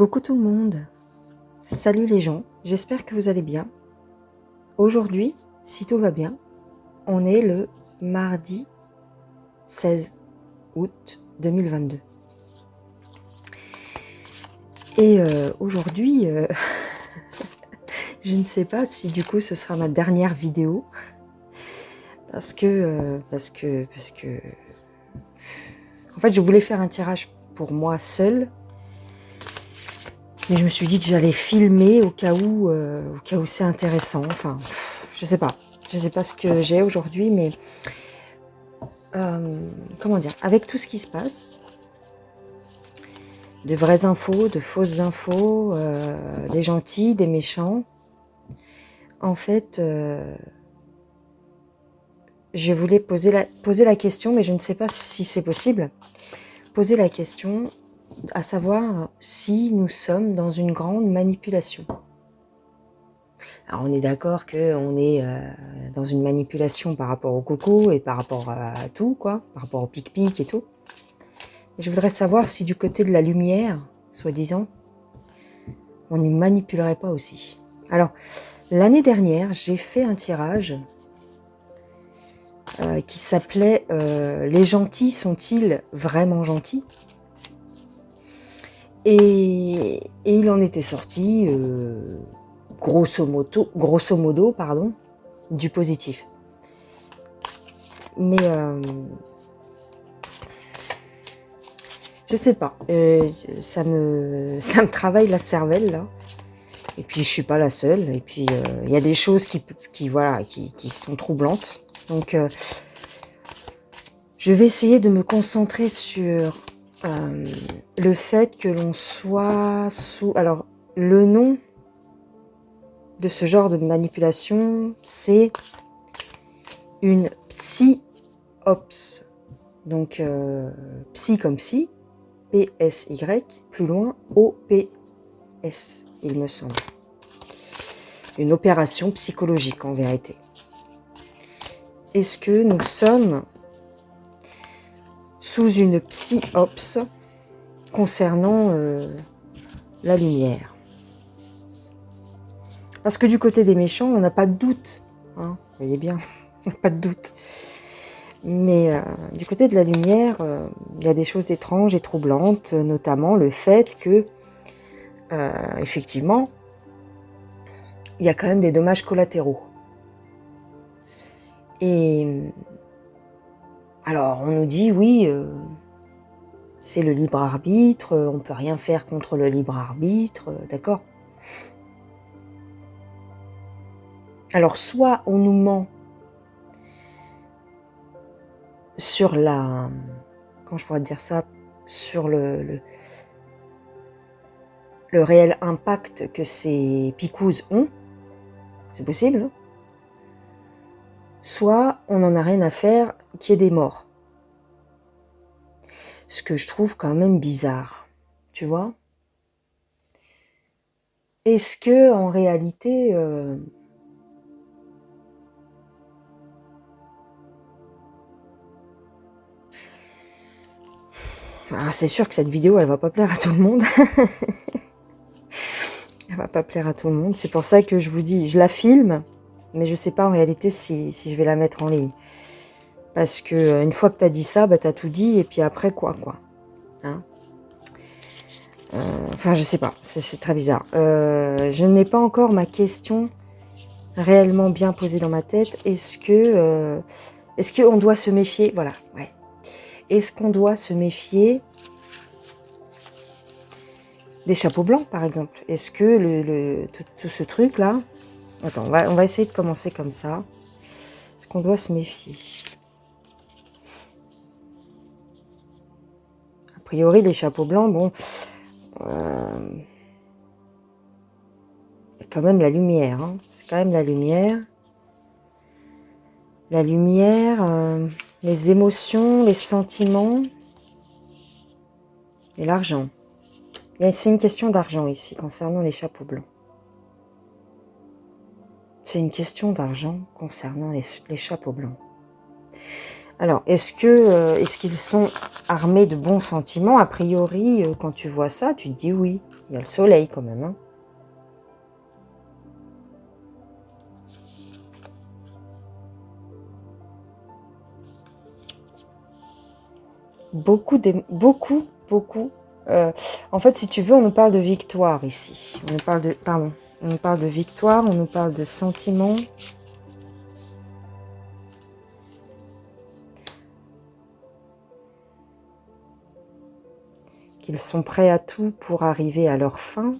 Coucou tout le monde, salut les gens, j'espère que vous allez bien. Aujourd'hui, si tout va bien, on est le mardi 16 août 2022. Et aujourd'hui, je ne sais pas si du coup ce sera ma dernière vidéo, parce que en fait je voulais faire un tirage pour moi seule. Mais je me suis dit que j'allais filmer au cas où c'est intéressant. Enfin, je sais pas ce que j'ai aujourd'hui, mais comment dire, avec tout ce qui se passe, de vraies infos, de fausses infos, des gentils, des méchants. En fait, je voulais poser la question, mais je ne sais pas si c'est possible. Poser la question, à savoir si nous sommes dans une grande manipulation. Alors on est d'accord qu'on est dans une manipulation par rapport au coco et par rapport à tout, quoi, par rapport au pic-pic et tout. Et je voudrais savoir si du côté de la lumière, soi-disant, on ne manipulerait pas aussi. Alors, l'année dernière, j'ai fait un tirage qui s'appelait « Les gentils sont-ils vraiment gentils ?» Et il en était sorti, grosso modo, du positif. Mais je sais pas, ça me travaille la cervelle là. Et puis je suis pas la seule. Et puis il y a des choses qui sont troublantes. Donc je vais essayer de me concentrer sur le fait que l'on soit sous... Alors, le nom de ce genre de manipulation, c'est une psy-ops. Donc, psy comme psy, P-S-Y, plus loin, O-P-S, il me semble. Une opération psychologique, en vérité. Est-ce que nous sommes sous une psy-ops concernant la lumière? Parce que du côté des méchants, on n'a pas de doute. Hein, vous voyez bien, on n'a pas de doute. Mais du côté de la lumière, il y a des choses étranges et troublantes, notamment le fait que, effectivement, il y a quand même des dommages collatéraux. Et alors, on nous dit, oui, c'est le libre arbitre, on ne peut rien faire contre le libre arbitre, d'accord ? Alors, soit on nous ment sur la... Comment je pourrais dire ça ? Sur le réel impact que ces picouses ont. C'est possible, hein ? Soit on n'en a rien à faire qu'il y ait des morts. Ce que je trouve quand même bizarre, tu vois ? Est-ce que en réalité... Alors c'est sûr que cette vidéo, elle va pas plaire à tout le monde. Elle va pas plaire à tout le monde. C'est pour ça que je vous dis, je la filme, mais je sais pas en réalité si je vais la mettre en ligne. Parce que une fois que tu as dit ça, bah, tu as tout dit, et puis après quoi hein, enfin, je sais pas, c'est très bizarre. Je n'ai pas encore ma question réellement bien posée dans ma tête. Est-ce qu'on doit se méfier? Voilà, ouais. Est-ce qu'on doit se méfier des chapeaux blancs, par exemple? Est-ce que tout ce truc-là... Attends, on va essayer de commencer comme ça. Est-ce qu'on doit se méfier? A priori, les chapeaux blancs, bon... il y a quand même la lumière. Hein. C'est quand même la lumière. La lumière, les émotions, les sentiments et l'argent. C'est une question d'argent ici, concernant les chapeaux blancs. C'est une question d'argent concernant les chapeaux blancs. Alors, est-ce qu'ils sont armés de bons sentiments? A priori, quand tu vois ça, tu te dis oui, Il y a le soleil quand même. Hein. Beaucoup. En fait, si tu veux, on nous parle de victoire ici. On nous parle de, pardon, on nous parle de victoire, on nous parle de sentiments. Qu'ils sont prêts à tout pour arriver à leur fin.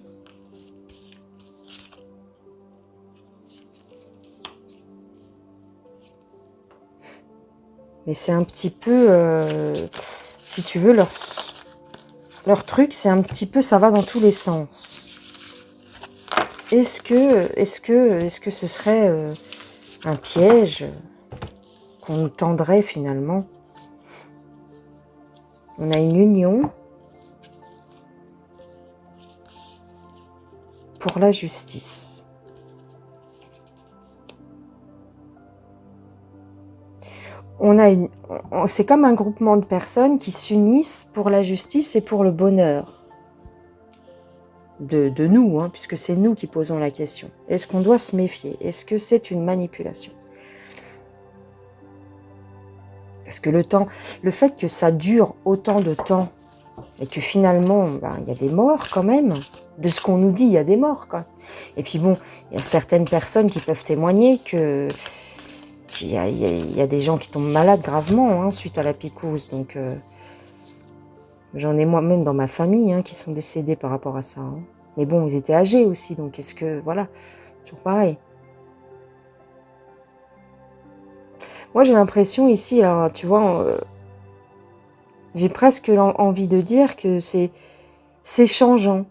Mais c'est un petit peu, si tu veux, leur truc, c'est un petit peu, ça va dans tous les sens. Est-ce que ce serait un piège qu'on nous tendrait finalement? On a une union pour la justice. C'est comme un groupement de personnes qui s'unissent pour la justice et pour le bonheur de nous, hein, puisque c'est nous qui posons la question. Est-ce qu'on doit se méfier? Est-ce que c'est une manipulation? Parce que le fait que ça dure autant de temps et que finalement, il y a des morts quand même, de ce qu'on nous dit, il y a des morts, quoi. Et puis bon, il y a certaines personnes qui peuvent témoigner qu'il y a des gens qui tombent malades gravement hein, suite à la picouse. Donc, j'en ai moi-même dans ma famille hein, qui sont décédés par rapport à ça. Hein. Mais bon, ils étaient âgés aussi, donc est-ce que... Voilà, toujours pareil. Moi, j'ai l'impression ici, alors tu vois, j'ai presque envie de dire que c'est changeant.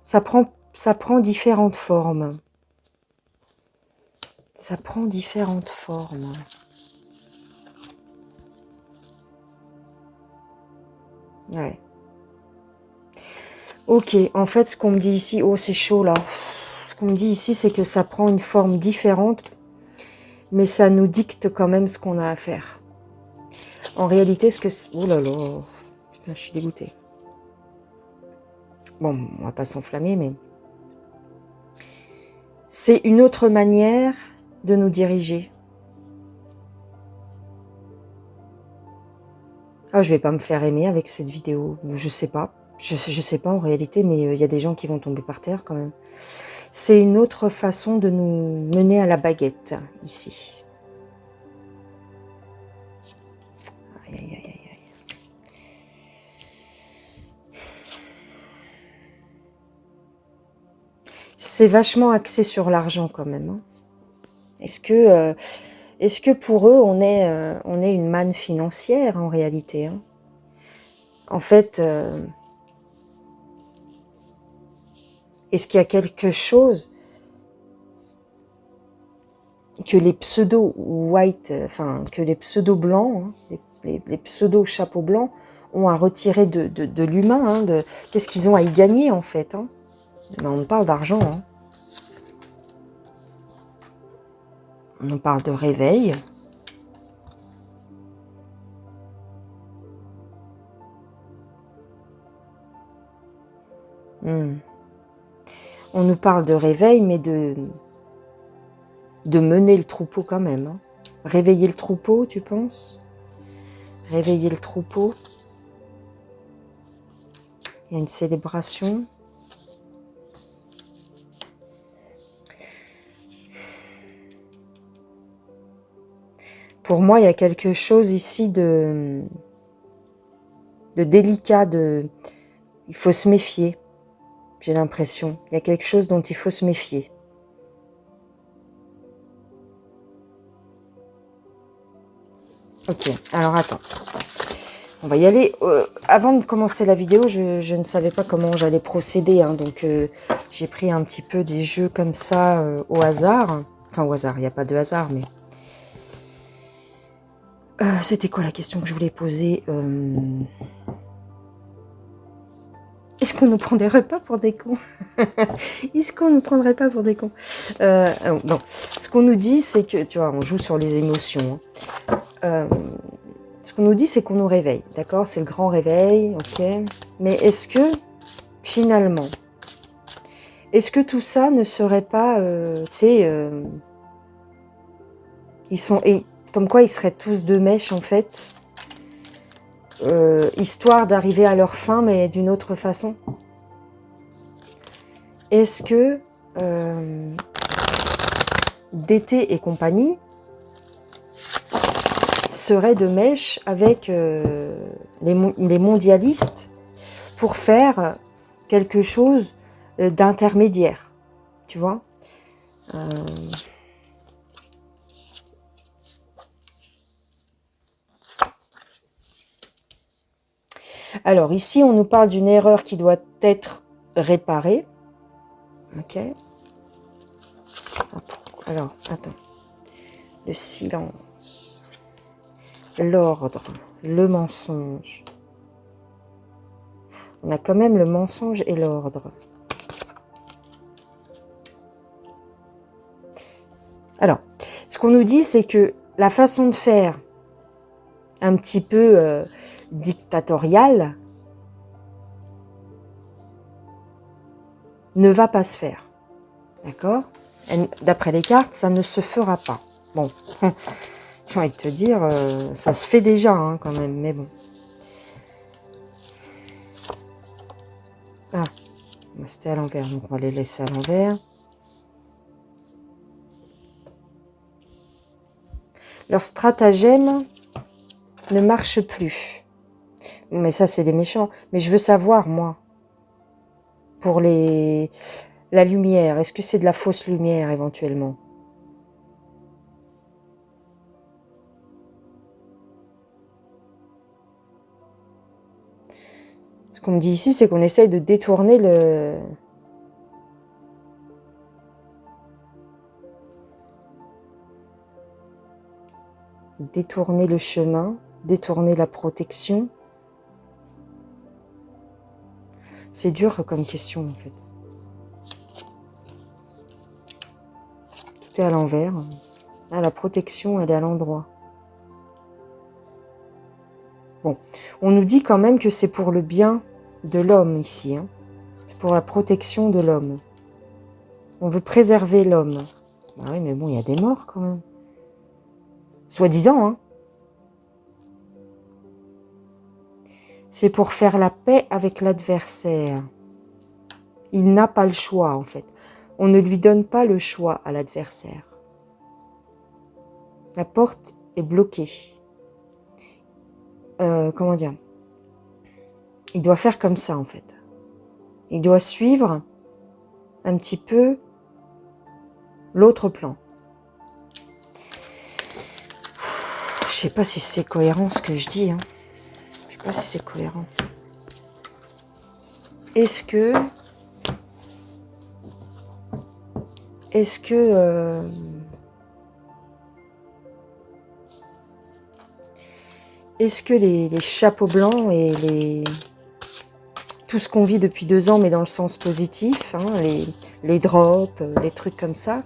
Ça prend différentes formes. Ça prend différentes formes. Ouais. Ok, en fait, ce qu'on me dit ici... Oh, c'est chaud, là. Ce qu'on me dit ici, c'est que ça prend une forme différente, mais ça nous dicte quand même ce qu'on a à faire. En réalité, ce que... Oh là là. Putain, je suis dégoûtée. Bon, on va pas s'enflammer, mais... C'est une autre manière de nous diriger. Ah, je vais pas me faire aimer avec cette vidéo. Je sais pas. Je sais pas en réalité, mais il y a des gens qui vont tomber par terre quand même. C'est une autre façon de nous mener à la baguette, ici. Aïe, aïe, aïe, aïe. C'est vachement axé sur l'argent quand même. Hein. Est-ce que pour eux, on est une manne financière en réalité hein. En fait, est-ce qu'il y a quelque chose que les pseudo-white, enfin, que les pseudo-blancs, hein, les pseudo-chapeaux blancs, ont à retirer de l'humain hein, qu'est-ce qu'ils ont à y gagner, en fait hein. On parle d'argent. Hein. On parle de réveil. On nous parle de réveil, mais de mener le troupeau quand même. Hein. Réveiller le troupeau, tu penses? Réveiller le troupeau. Il y a une célébration. Pour moi, il y a quelque chose ici de délicat, il faut se méfier. J'ai l'impression. Il y a quelque chose dont il faut se méfier. Ok, alors attends. On va y aller. Avant de commencer la vidéo, je ne savais pas comment j'allais procéder. Hein, donc, j'ai pris un petit peu des jeux comme ça au hasard. Enfin, au hasard, il n'y a pas de hasard, mais... C'était quoi la question que je voulais poser Est-ce qu'on nous prend des repas pour des cons? Est-ce qu'on ne nous prendrait pas pour des cons non. Ce qu'on nous dit, c'est que... Tu vois, on joue sur les émotions. Hein. Ce qu'on nous dit, c'est qu'on nous réveille. D'accord? C'est le grand réveil, ok? Mais est-ce que, finalement, est-ce que tout ça ne serait pas, tu sais, ils sont, et comme quoi ils seraient tous deux mèches en fait, histoire d'arriver à leur fin, mais d'une autre façon. Est-ce que d'été et compagnie seraient de mèche avec les mondialistes pour faire quelque chose d'intermédiaire, tu vois. Alors ici, on nous parle d'une erreur qui doit être réparée. Ok. Alors, attends. Le silence, l'ordre, le mensonge. On a quand même le mensonge et l'ordre. Alors, ce qu'on nous dit, c'est que la façon de faire un petit peu dictatoriale ne va pas se faire. D'accord? D'après les cartes, ça ne se fera pas. Bon, j'ai envie de te dire, ça se fait déjà hein, quand même, mais bon. Ah, c'était à l'envers, donc on va les laisser à l'envers. Leur stratagème ne marche plus. Mais ça, c'est les méchants. Mais je veux savoir, moi, pour la lumière, est-ce que c'est de la fausse lumière, éventuellement? Ce qu'on me dit ici, c'est qu'on essaye de détourner le... Détourner le chemin, détourner la protection. C'est dur comme question, en fait. Tout est à l'envers. Là, la protection, elle est à l'endroit. Bon, on nous dit quand même que c'est pour le bien de l'homme ici. Hein. C'est pour la protection de l'homme. On veut préserver l'homme. Bah oui, mais bon, il y a des morts quand même. Soi-disant, hein. C'est pour faire la paix avec l'adversaire. Il n'a pas le choix, en fait. On ne lui donne pas le choix à l'adversaire. La porte est bloquée. Comment dire? Il doit faire comme ça, en fait. Il doit suivre un petit peu l'autre plan. Je sais pas si c'est cohérent ce que je dis. Hein. Je sais pas si c'est cohérent. Est-ce que les chapeaux blancs et tout ce qu'on vit depuis 2 ans, mais dans le sens positif, hein, les drops, les trucs comme ça,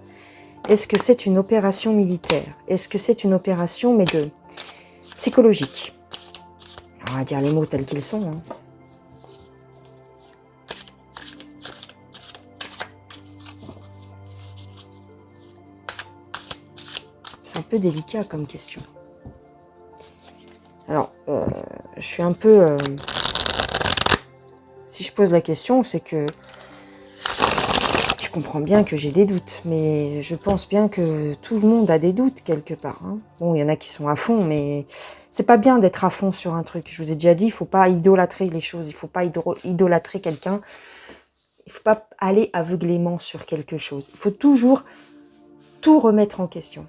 est-ce que c'est une opération militaire? Est-ce que c'est une opération, mais de psychologique? On va dire les mots tels qu'ils sont. Hein. C'est un peu délicat comme question. Alors, je suis un peu... si je pose la question, c'est que tu comprends bien que j'ai des doutes, mais je pense bien que tout le monde a des doutes quelque part. Hein. Bon, il y en a qui sont à fond, mais c'est pas bien d'être à fond sur un truc. Je vous ai déjà dit, il faut pas idolâtrer les choses, il faut pas idolâtrer quelqu'un, il faut pas aller aveuglément sur quelque chose. Il faut toujours tout remettre en question.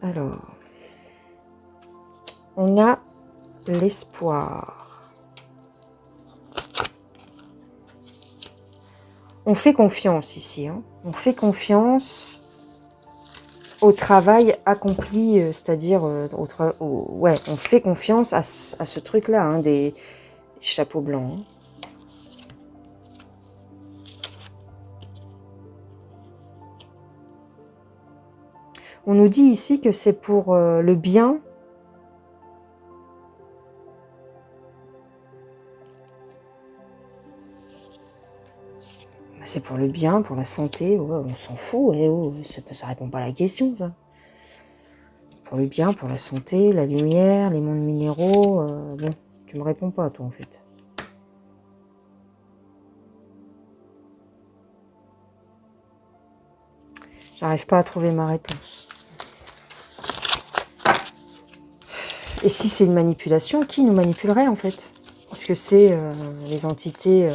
Alors, on a l'espoir. On fait confiance ici. Hein. On fait confiance au travail accompli, c'est-à-dire, ouais, on fait confiance à ce truc-là, hein, des chapeaux blancs. Hein. On nous dit ici que c'est pour le bien c'est pour le bien, pour la santé, ouais, on s'en fout, eh oh, ça répond pas à la question, ça. Pour le bien, pour la santé, la lumière, les mondes minéraux, bon, tu me réponds pas, toi, en fait. J'arrive pas à trouver ma réponse. Et si c'est une manipulation, qui nous manipulerait, en fait? Est-ce que c'est les entités...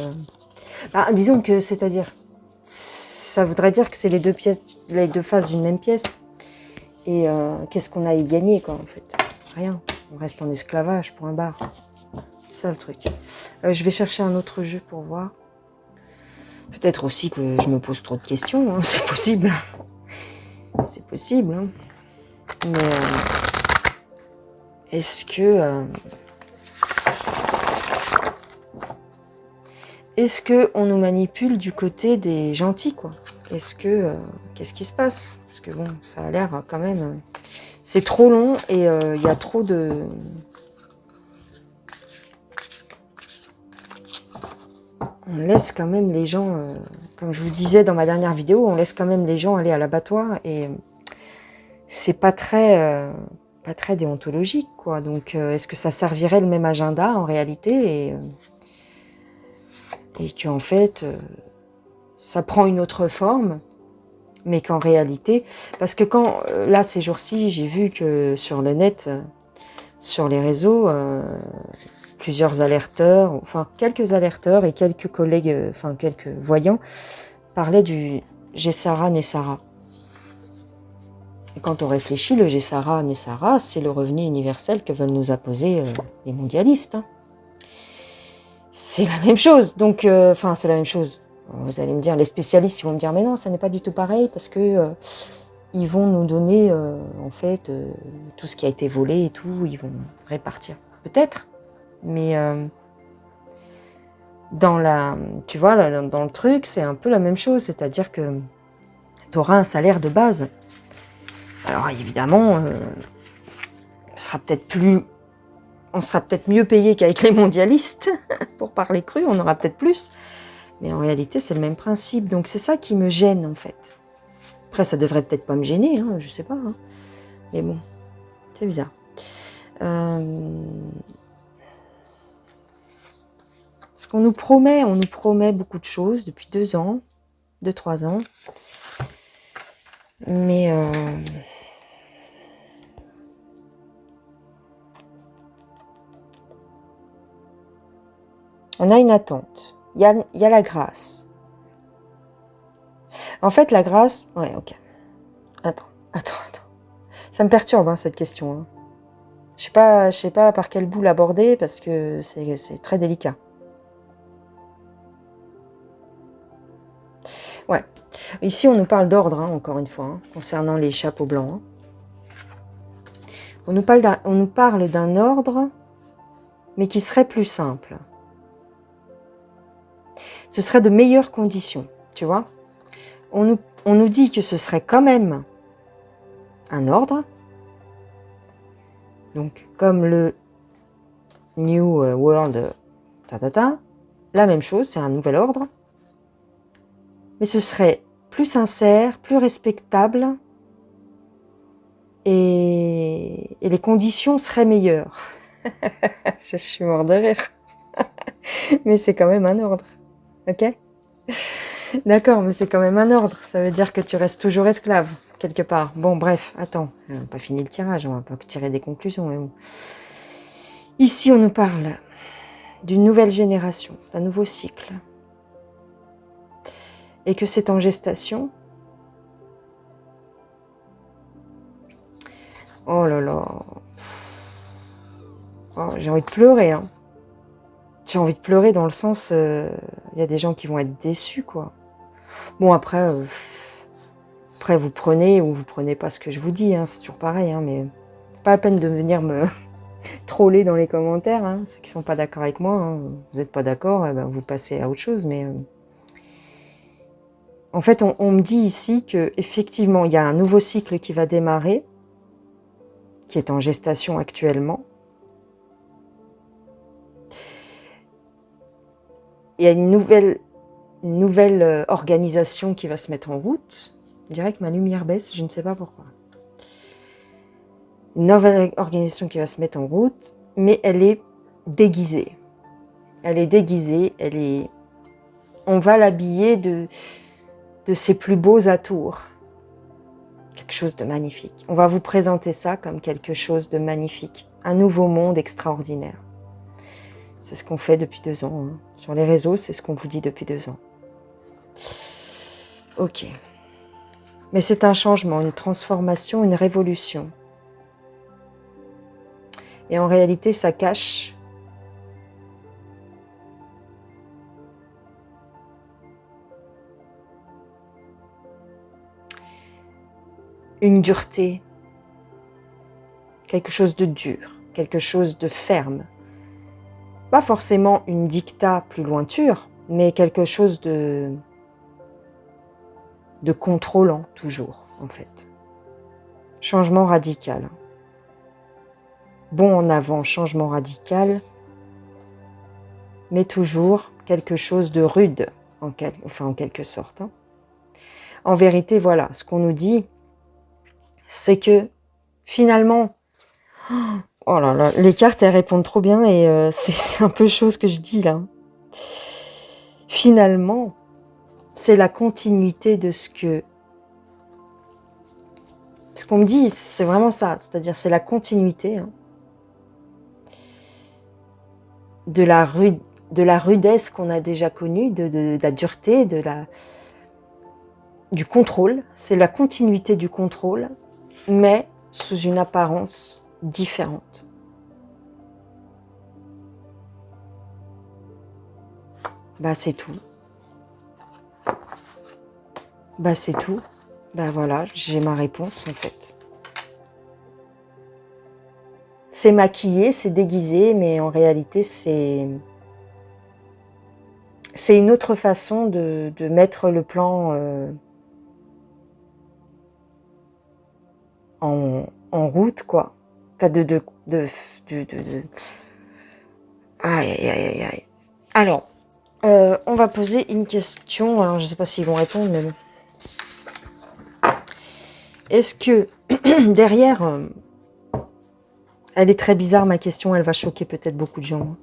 Bah, disons que, c'est-à-dire, ça voudrait dire que c'est les deux faces d'une même pièce. Et qu'est-ce qu'on a à y gagner, quoi, en fait? Rien. On reste en esclavage, point barre. C'est ça, le truc. Je vais chercher un autre jeu pour voir. Peut-être aussi que je me pose trop de questions, hein. C'est possible. C'est possible, hein. Mais est-ce que... Est-ce qu'on nous manipule du côté des gentils, quoi? Est-ce que... qu'est-ce qui se passe? Parce que bon, ça a l'air quand même... c'est trop long et il y a trop de... On laisse quand même les gens... comme je vous disais dans ma dernière vidéo, on laisse quand même les gens aller à l'abattoir et c'est pas très déontologique, quoi. Donc, est-ce que ça servirait le même agenda en réalité et qu'en fait, ça prend une autre forme, mais qu'en réalité... Parce que quand, là, ces jours-ci, j'ai vu que sur le net, sur les réseaux, plusieurs alerteurs, enfin, quelques alerteurs et quelques collègues, enfin, quelques voyants, parlaient du Gessara Nessara. Et quand on réfléchit, le Gessara Nessara, c'est le revenu universel que veulent nous imposer les mondialistes, hein. C'est la même chose, donc, enfin, c'est la même chose. Vous allez me dire, les spécialistes, ils vont me dire, mais non, ça n'est pas du tout pareil, parce que ils vont nous donner, en fait, tout ce qui a été volé et tout, ils vont répartir. Peut-être, mais tu vois, là, dans le truc, c'est un peu la même chose, c'est-à-dire que tu auras un salaire de base. Alors, évidemment, on sera peut-être mieux payé qu'avec les mondialistes, pour parler cru, on aura peut-être plus. Mais en réalité, c'est le même principe. Donc, c'est ça qui me gêne, en fait. Après, ça devrait peut-être pas me gêner, hein, je sais pas. Hein. Mais bon, c'est bizarre. Parce qu'on nous promet beaucoup de choses depuis 2 ans, 3 ans. Mais... on a une attente. Il y a la grâce. En fait, la grâce... Ouais, ok. Attends. Ça me perturbe, hein, cette question. Hein. Je sais pas par quel bout l'aborder, parce que c'est très délicat. Ouais. Ici, on nous parle d'ordre, hein, encore une fois, hein, concernant les chapeaux blancs. Hein. On nous parle d'un ordre, mais qui serait plus simple. Ce serait de meilleures conditions, tu vois. On nous dit que ce serait quand même un ordre. Donc, comme le New World, la même chose, c'est un nouvel ordre. Mais ce serait plus sincère, plus respectable et les conditions seraient meilleures. Je suis mort de rire. Mais c'est quand même un ordre. Ok? D'accord, mais c'est quand même un ordre. Ça veut dire que tu restes toujours esclave, quelque part. Bon, bref, attends. On n'a pas fini le tirage, on va pas tirer des conclusions. Mais bon. Ici, on nous parle d'une nouvelle génération, d'un nouveau cycle. Et que c'est en gestation. Oh là là. Oh, j'ai envie de pleurer, hein. J'ai envie de pleurer dans le sens... y a des gens qui vont être déçus, quoi. Bon, après vous prenez ou vous prenez pas ce que je vous dis, hein, c'est toujours pareil, hein, mais pas la peine de venir me troller dans les commentaires, hein, ceux qui sont pas d'accord avec moi, hein, vous n'êtes pas d'accord, eh ben, vous passez à autre chose, mais... en fait, on me dit ici qu'effectivement, il y a un nouveau cycle qui va démarrer, qui est en gestation actuellement. Il y a une nouvelle une nouvelle organisation qui va se mettre en route. Je dirais que ma lumière baisse, je ne sais pas pourquoi. Une nouvelle organisation qui va se mettre en route, mais elle est déguisée. Elle est déguisée, on va l'habiller de ses plus beaux atours. Quelque chose de magnifique. On va vous présenter ça comme quelque chose de magnifique. Un nouveau monde extraordinaire. C'est ce qu'on fait depuis 2 ans. Hein. Sur les réseaux, c'est ce qu'on vous dit depuis 2 ans. Ok. Mais c'est un changement, une transformation, une révolution. Et en réalité, ça cache une dureté, quelque chose de dur, quelque chose de ferme. Pas forcément une dicta plus lointure, mais quelque chose de contrôlant toujours, en fait. Changement radical. Bond en avant, changement radical, mais toujours quelque chose de rude, en quelque sorte. Hein. En vérité, voilà, ce qu'on nous dit, c'est que finalement, oh là là, les cartes, elles répondent trop bien et c'est un peu chaud ce que je dis là. Finalement, c'est la continuité de ce que... Ce qu'on me dit, c'est vraiment ça, c'est-à-dire c'est la continuité hein, de la rudesse qu'on a déjà connue, de la dureté, du contrôle. C'est la continuité du contrôle, mais sous une apparence différente. Bah c'est tout. Bah c'est tout. Bah voilà, j'ai ma réponse en fait. C'est maquillé, c'est déguisé, mais en réalité c'est une autre façon de mettre le plan en route, quoi. Aïe, aïe, aïe, aïe. Alors, on va poser une question. Alors, je ne sais pas s'ils vont répondre, mais bon. Est-ce que derrière... elle est très bizarre, ma question. Elle va choquer peut-être beaucoup de gens.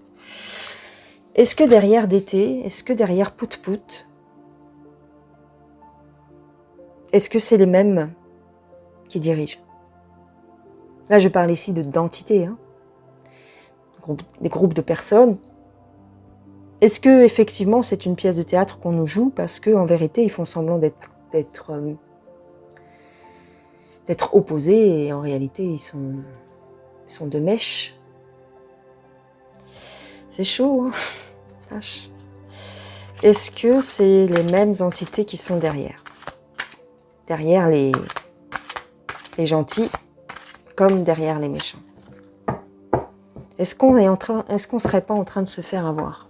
Est-ce que derrière d'été, est-ce que derrière Pout-Pout, est-ce que c'est les mêmes qui dirigent? Là, je parle ici d'entités, hein. Des groupes de personnes. Est-ce que effectivement c'est une pièce de théâtre qu'on nous joue parce qu'en vérité ils font semblant d'être opposés et en réalité ils sont de mèche. C'est chaud, hein. Est-ce que c'est les mêmes entités qui sont derrière les gentils comme derrière les méchants? Est-ce qu'on serait pas en train de se faire avoir?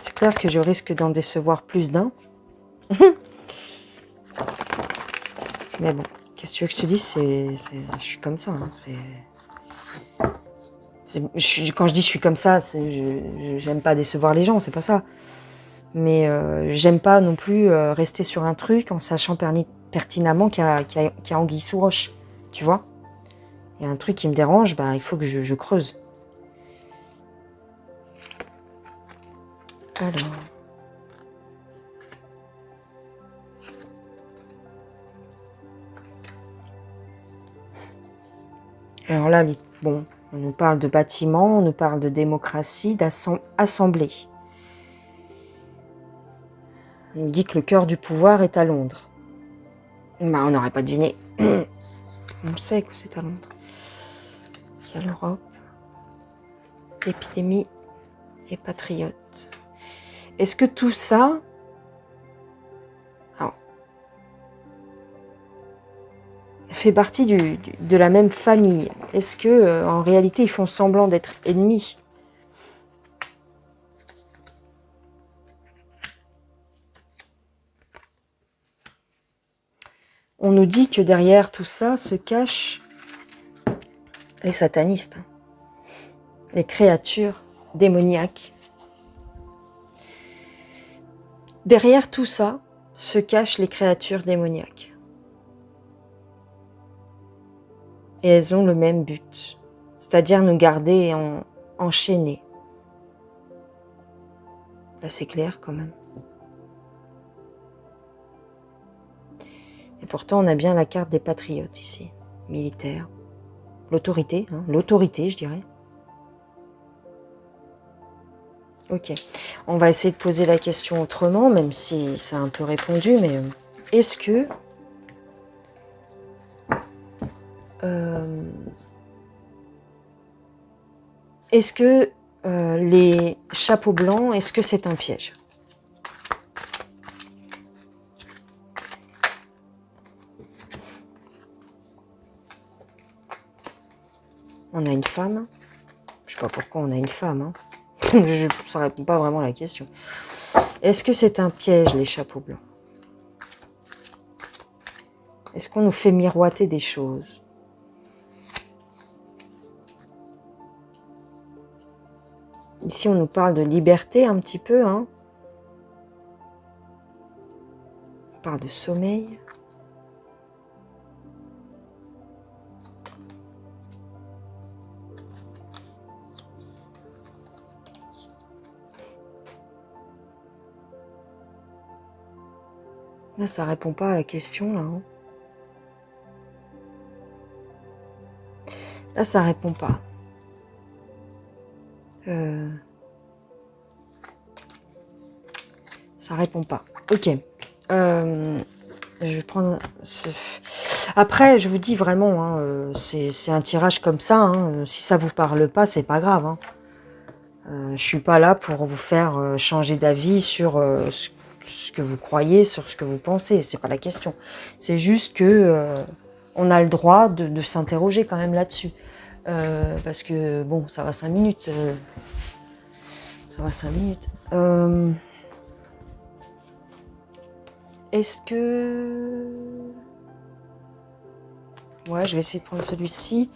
C'est clair que je risque d'en décevoir plus d'un. Mais bon, qu'est-ce que tu veux que je te dise, je suis comme ça. Hein, quand je dis je suis comme ça, j'aime pas décevoir les gens, c'est pas ça. Mais j'aime pas non plus rester sur un truc en sachant pertinemment qu'il y a anguille sous roche. Tu vois? Il y a un truc qui me dérange, bah, il faut que je creuse. Alors là, bon, on nous parle de bâtiments, on nous parle de démocratie, d'assemblée. On nous dit que le cœur du pouvoir est à Londres. Bah, on n'aurait pas deviné. On sait que c'est à Londres. Il y a l'Europe, l'épidémie, les patriotes. Est-ce que tout ça... Alors, fait partie de la même famille? Est-ce que en réalité ils font semblant d'être ennemis? On nous dit que derrière tout ça se cachent les satanistes, les créatures démoniaques. Derrière tout ça se cachent les créatures démoniaques. Et elles ont le même but, c'est-à-dire nous garder enchaînés. Là, c'est clair quand même. Et pourtant, on a bien la carte des patriotes ici, militaires. L'autorité, hein, l'autorité, je dirais. Ok, on va essayer de poser la question autrement, même si ça a un peu répondu, mais est-ce que les chapeaux blancs, est-ce que c'est un piège? On a une femme. Je sais pas pourquoi on a une femme. Hein. Ça répond pas vraiment à la question. Est-ce que c'est un piège, les chapeaux blancs? Est-ce qu'on nous fait miroiter des choses? Ici, on nous parle de liberté un petit peu. Hein. On parle de sommeil. Là, ça répond pas à la question, là. Hein. Là, ça répond pas. Ça répond pas. Ok. Je vais prendre... Après, je vous dis vraiment, hein, c'est un tirage comme ça. Hein. Si ça vous parle pas, c'est pas grave. Hein. Je suis pas là pour vous faire changer d'avis sur ce que vous croyez, sur ce que vous pensez. C'est pas la question. C'est juste que on a le droit de s'interroger quand même là-dessus. Parce que, bon, ça va 5 minutes. Ça va 5 minutes. Est-ce que... Ouais, je vais essayer de prendre celui-ci.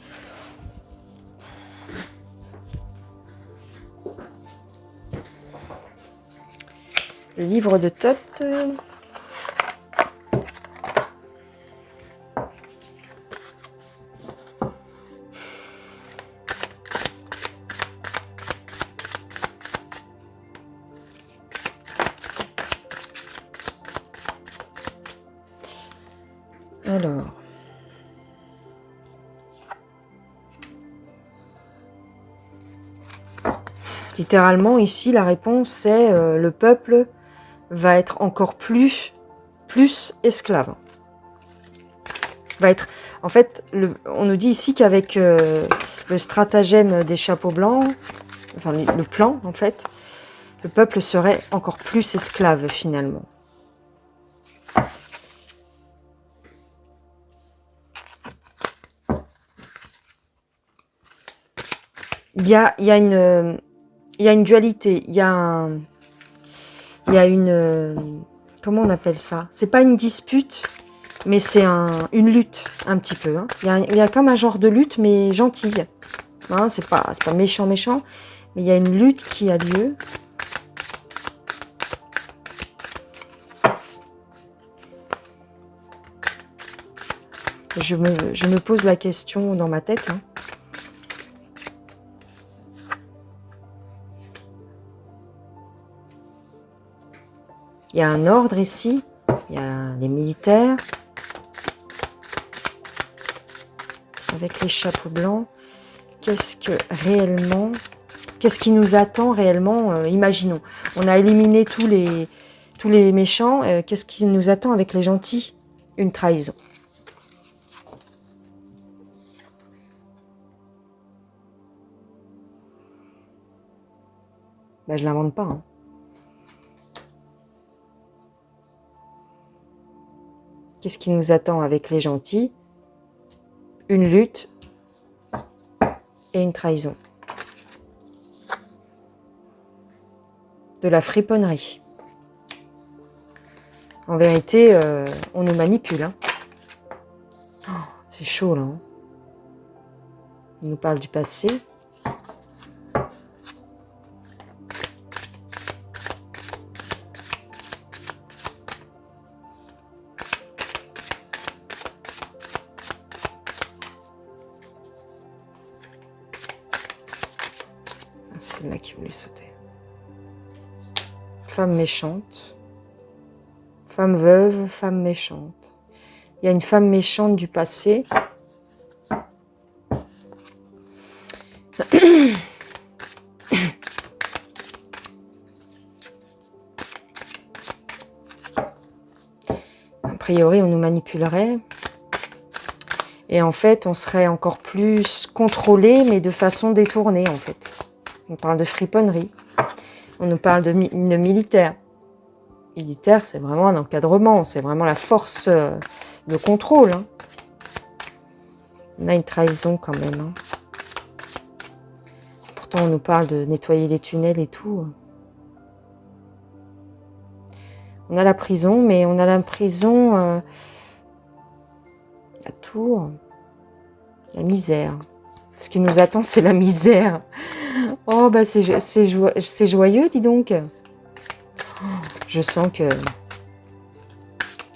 Le livre de Thoth. Alors. Littéralement, ici, la réponse, c'est le peuple va être encore plus esclave. Va être, en fait, on nous dit ici qu'avec le stratagème des chapeaux blancs, enfin le plan, en fait, le peuple serait encore plus esclave, finalement. Il y a une dualité, il y a une... comment on appelle ça? C'est pas une dispute, mais c'est une lutte, un petit peu. Hein. Il y a comme un genre de lutte, mais gentille. Hein, c'est pas méchant, mais il y a une lutte qui a lieu. Je me pose la question dans ma tête. Hein. Il y a un ordre ici, il y a les militaires, avec les chapeaux blancs. Qu'est-ce qui nous attend réellement? Imaginons, on a éliminé tous les méchants, qu'est-ce qui nous attend avec les gentils? Une trahison. Ben, je l'invente pas. Hein. Qu'est-ce qui nous attend avec les gentils? Une lutte et une trahison. De la friponnerie. En vérité, on nous manipule. Hein. C'est chaud, là. Hein. Il nous parle du passé. C'est là qui voulait sauter. Femme méchante. Femme veuve, femme méchante. Il y a une femme méchante du passé. A priori, on nous manipulerait. Et en fait, on serait encore plus contrôlé, mais de façon détournée, en fait. On parle de friponnerie. On nous parle de militaire. Militaire, c'est vraiment un encadrement. C'est vraiment la force de contrôle. Hein. On a une trahison quand même. Hein. Pourtant, on nous parle de nettoyer les tunnels et tout. On a la prison, mais on a la prison... la tour... La misère. Ce qui nous attend, c'est la misère. Oh, bah c'est joyeux, dis donc. Oh, je sens que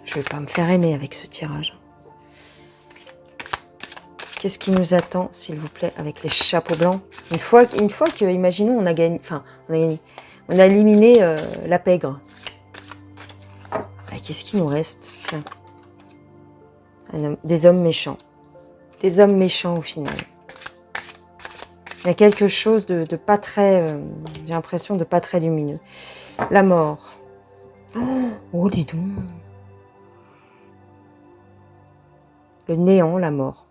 je vais pas me faire aimer avec ce tirage. Qu'est-ce qui nous attend, s'il vous plaît, avec les chapeaux blancs? Une fois que, imaginons, on a gagné, enfin, on a éliminé la pègre. Bah, qu'est-ce qui nous reste? Tiens. Des hommes méchants. Des hommes méchants au final. Il y a quelque chose de pas très... j'ai l'impression de pas très lumineux. La mort. Oh, dis donc. Le néant, la mort.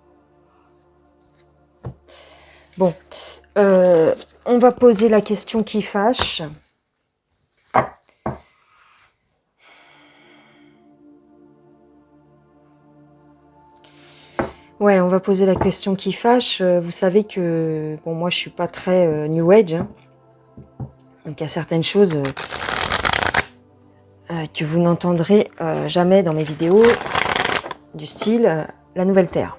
Bon. On va poser la question qui fâche. Ouais, on va poser la question qui fâche. Vous savez que... Bon, moi, je suis pas très New Age. Hein. Donc, il y a certaines choses que vous n'entendrez jamais dans mes vidéos. Du style la Nouvelle Terre.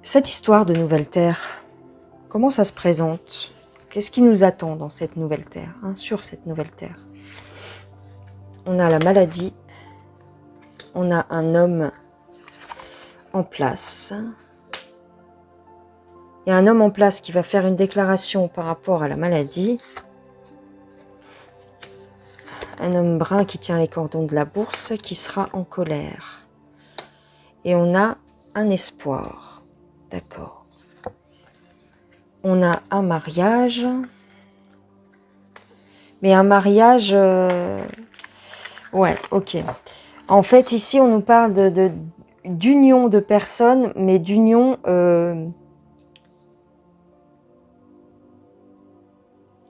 Cette histoire de Nouvelle Terre, comment ça se présente? Qu'est-ce qui nous attend dans cette Nouvelle Terre, hein, sur cette Nouvelle Terre? On a la maladie. On a un homme en place. Il y a un homme en place qui va faire une déclaration par rapport à la maladie. Un homme brun qui tient les cordons de la bourse, qui sera en colère. Et on a un espoir. D'accord. On a un mariage. Mais un mariage... Ouais, ok. En fait, ici, on nous parle d'union de personnes, mais d'union...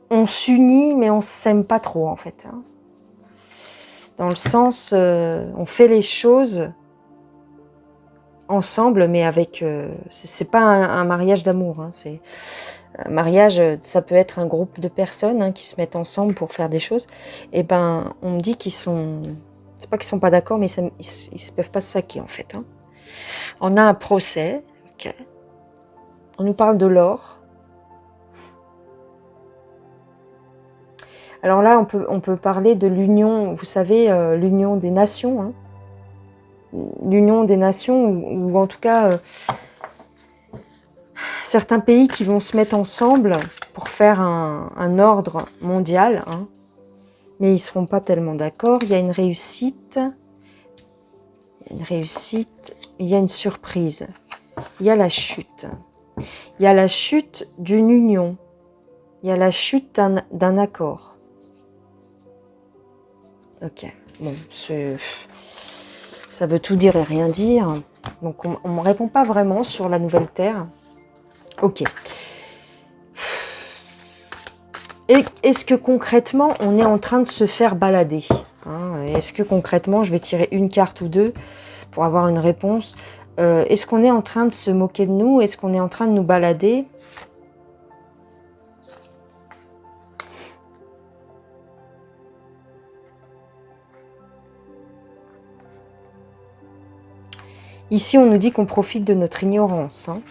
on s'unit, mais on ne s'aime pas trop, en fait. Hein. Dans le sens, on fait les choses ensemble, mais avec... c'est pas un mariage d'amour. Hein, c'est un mariage, ça peut être un groupe de personnes hein, qui se mettent ensemble pour faire des choses. Et ben, on me dit qu'ils sont... C'est pas qu'ils sont pas d'accord, mais ils peuvent pas se saquer, en fait. Hein. On a un procès. Okay. On nous parle de l'or. Alors là, on peut parler de l'union, vous savez, l'union des nations. Hein. L'union des nations, ou en tout cas, certains pays qui vont se mettre ensemble pour faire un ordre mondial. Hein. Mais ils ne seront pas tellement d'accord. Il y a une réussite. Il y a une réussite. Il y a une surprise. Il y a la chute. Il y a la chute d'une union. Il y a la chute d'un accord. Ok, bon, ça veut tout dire et rien dire. Donc, on ne me répond pas vraiment sur la Nouvelle Terre. Ok. Est-ce que concrètement, on est en train de se faire balader hein? Est-ce que concrètement, je vais tirer une carte ou deux pour avoir une réponse. Est-ce qu'on est en train de se moquer de nous? Est-ce qu'on est en train de nous balader? Ici, on nous dit qu'on profite de notre ignorance. Hein.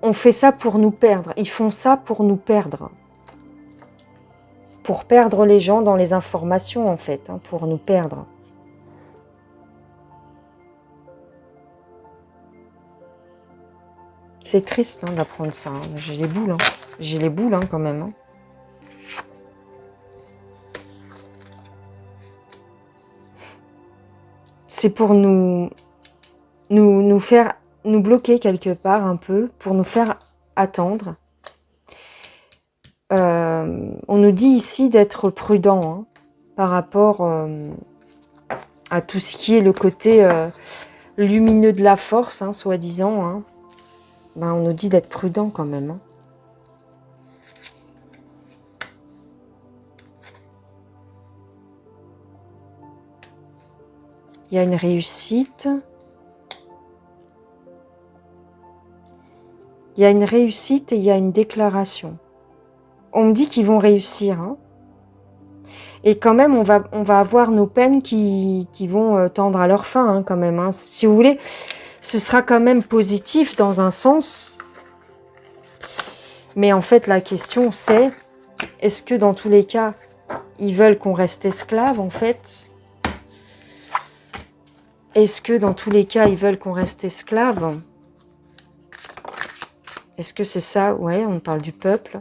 On fait ça pour nous perdre. Ils font ça pour nous perdre. Pour perdre les gens dans les informations, en fait. Hein, pour nous perdre. C'est triste hein, d'apprendre ça. Hein. J'ai les boules. Hein. J'ai les boules hein, quand même. Hein. C'est pour nous faire, nous bloquer quelque part un peu, pour nous faire attendre. On nous dit ici d'être prudent hein, par rapport à tout ce qui est le côté lumineux de la force, hein, soi-disant. Hein. Ben, on nous dit d'être prudent quand même. Hein. Il y a une réussite. Il y a une réussite et il y a une déclaration. On me dit qu'ils vont réussir. Hein. Et quand même, on va avoir nos peines qui vont tendre à leur fin hein, quand même. Hein. Si vous voulez, ce sera quand même positif dans un sens. Mais en fait, la question c'est, est-ce que dans tous les cas, ils veulent qu'on reste esclave en fait? Est-ce que dans tous les cas, ils veulent qu'on reste esclave? Est-ce que c'est ça? Ouais, on parle du peuple.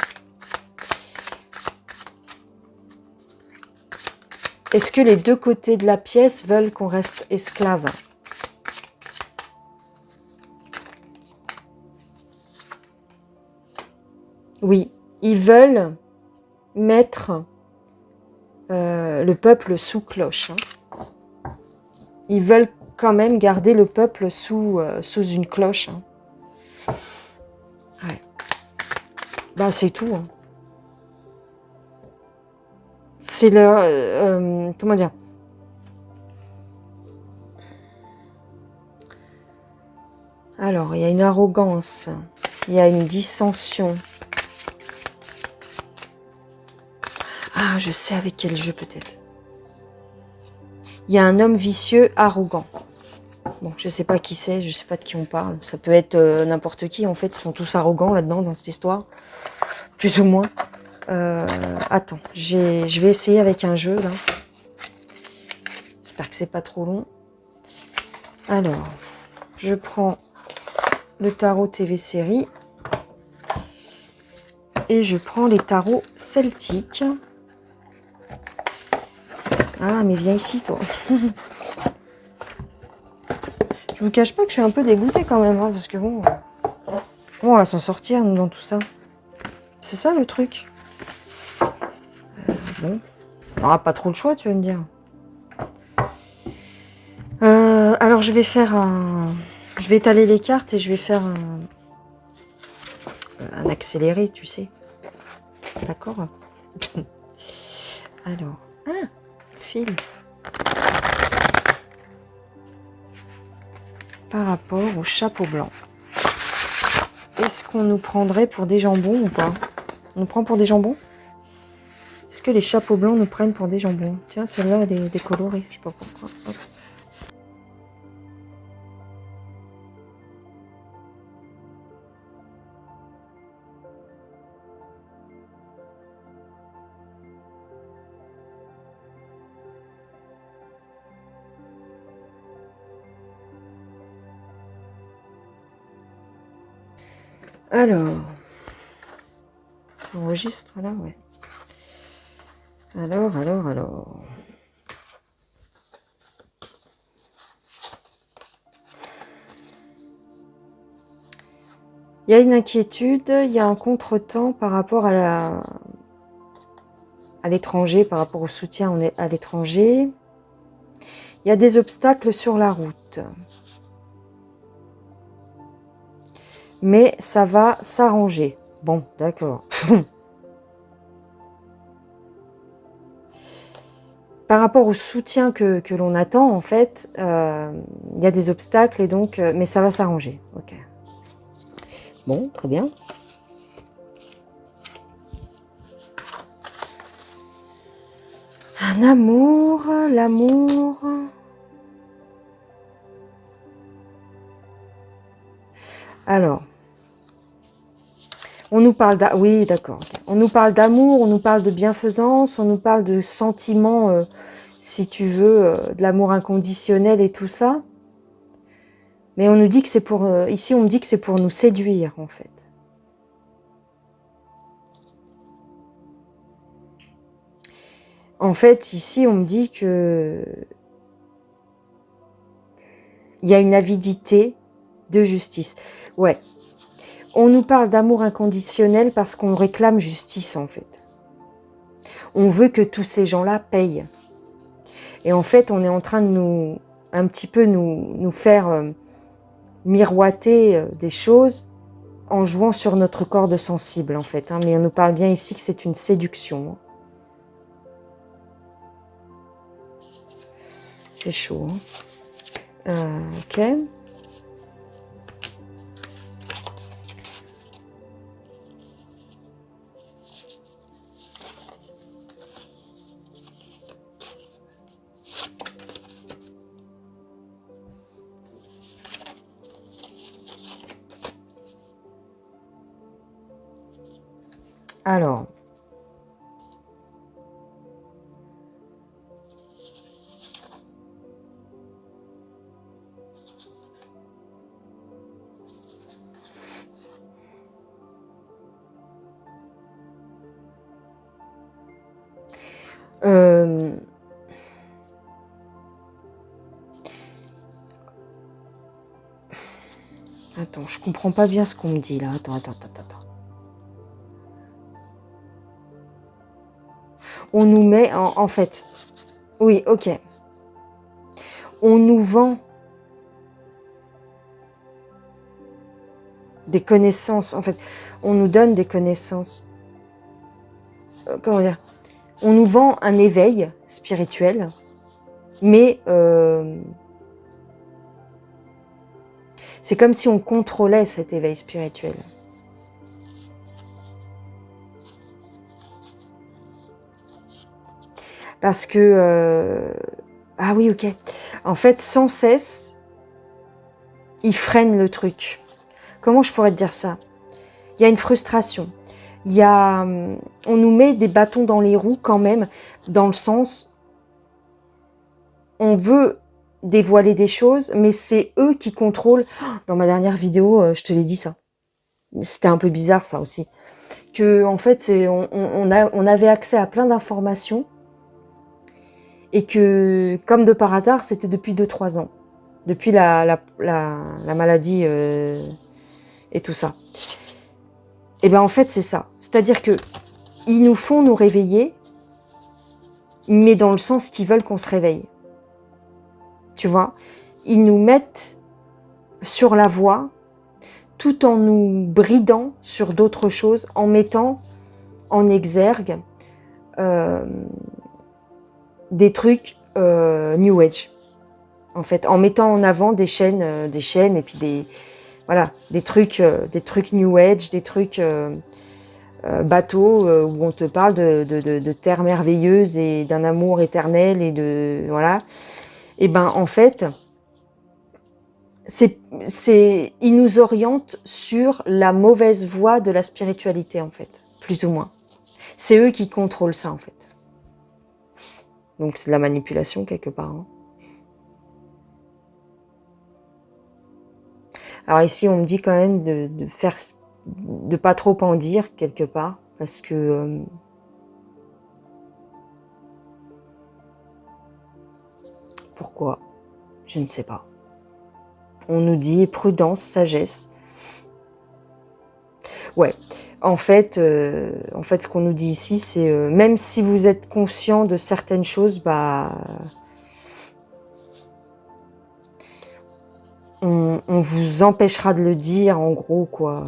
Est-ce que les deux côtés de la pièce veulent qu'on reste esclave? Oui, ils veulent mettre le peuple sous cloche. Hein. Ils veulent quand même garder le peuple sous une cloche. Hein. Ouais. Ben, c'est tout. Hein. C'est leur... comment dire? Alors, il y a une arrogance. Il y a une dissension. Ah, je sais avec quel jeu peut-être. Il y a un homme vicieux, arrogant. Bon, je sais pas qui c'est, je sais pas de qui on parle. Ça peut être n'importe qui, en fait. Ils sont tous arrogants là-dedans, dans cette histoire. Plus ou moins. Attends, je vais essayer avec un jeu, là. J'espère que c'est pas trop long. Alors, je prends le tarot TV série. Et je prends les tarots celtiques. Ah, mais viens ici, toi. Je vous cache pas que je suis un peu dégoûtée quand même, hein, parce que bon, on va s'en sortir, nous, dans tout ça. C'est ça, le truc. Bon, on n'aura pas trop le choix, tu vas me dire. Alors, je vais faire un... Je vais étaler les cartes et je vais faire un accéléré, tu sais. D'accord. Alors, fil. Par rapport au chapeau blanc. Est-ce qu'on nous prendrait pour des jambons ou pas? On nous prend pour des jambons? Est-ce que les chapeaux blancs nous prennent pour des jambons? Tiens, celle-là, elle est décolorée. Je sais pas pourquoi. Hop. Alors, enregistre là, ouais. Alors. Il y a une inquiétude, il y a un contretemps par rapport à l'étranger, par rapport au soutien à l'étranger. Il y a des obstacles sur la route. Mais ça va s'arranger. Bon, d'accord. Par rapport au soutien que l'on attend, en fait, il y a des obstacles et donc, mais ça va s'arranger. Ok. Bon, très bien. En amour, l'amour... Alors, on nous parle d'amour, oui, d'accord. On nous parle d'amour, on nous parle de bienfaisance, on nous parle de sentiments, si tu veux, de l'amour inconditionnel et tout ça. Mais on nous dit que c'est pour, ici on me dit que c'est pour nous séduire en fait. En fait, ici on me dit que il y a une avidité de justice. Ouais. On nous parle d'amour inconditionnel parce qu'on réclame justice en fait. On veut que tous ces gens-là payent. Et en fait, on est en train de nous, un petit peu nous faire miroiter des choses en jouant sur notre corde sensible en fait. Hein. Mais on nous parle bien ici que c'est une séduction. C'est chaud. Hein. Ok. Alors, attends, je comprends pas bien ce qu'on me dit là. Attends. On nous met en fait, oui, ok. On nous vend des connaissances, en fait. On nous donne des connaissances. Comment dire? On nous vend un éveil spirituel, mais c'est comme si on contrôlait cet éveil spirituel. Parce que... ah oui, ok. En fait, sans cesse, ils freinent le truc. Comment je pourrais te dire ça? Il y a une frustration. Il y a... on nous met des bâtons dans les roues quand même, dans le sens... On veut dévoiler des choses, mais c'est eux qui contrôlent. Dans ma dernière vidéo, je te l'ai dit ça. C'était un peu bizarre ça aussi. Que en fait, on avait accès à plein d'informations et que, comme de par hasard, c'était depuis 2-3 ans. Depuis la maladie et tout ça. Et bien en fait, c'est ça. C'est-à-dire que ils nous font nous réveiller, mais dans le sens qu'ils veulent qu'on se réveille. Tu vois, ils nous mettent sur la voie tout en nous bridant sur d'autres choses, en mettant en exergue des trucs New Age. En fait, en mettant en avant des chaînes et puis des trucs New Age, des trucs bateaux où on te parle de terres merveilleuses et d'un amour éternel et de voilà. Et ben en fait, ils nous orientent sur la mauvaise voie de la spiritualité en fait, plus ou moins. C'est eux qui contrôlent ça en fait. Donc c'est de la manipulation quelque part. Hein. Alors ici on me dit quand même de pas trop en dire quelque part parce que pourquoi? Je ne sais pas. On nous dit prudence, sagesse. Ouais. En fait, ce qu'on nous dit ici, c'est même si vous êtes conscient de certaines choses, bah, on vous empêchera de le dire, en gros, quoi.